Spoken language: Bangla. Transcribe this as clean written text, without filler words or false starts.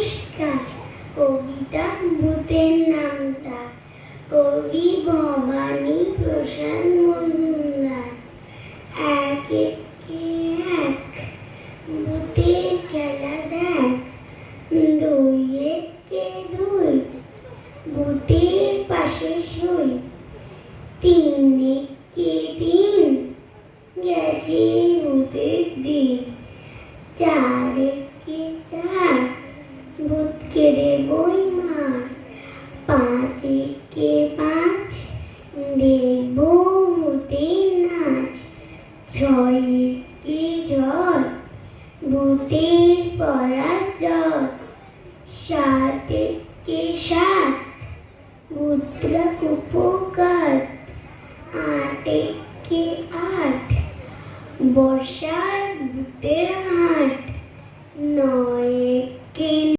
নমস্কার। কবিতা ভূতের নামটা, কবি ভবানী প্রসাদ মজুমদার। এক একে এক ভূতের খেলা দেখ, দুই একে দুই ভূতের পাশে শুই, তিন একে তিন গেছে ভূতের দিন, চার একে চার ভূতকে দেবই মার, পাঁচ একে পাঁচ দেব ভূতের নাচ, ছয় একে ছয় ভূতের পরাজয়, সাত একে সাত ভূতরা উপকার, আট একে আট বর্ষার ভূতের হাট, নয় একে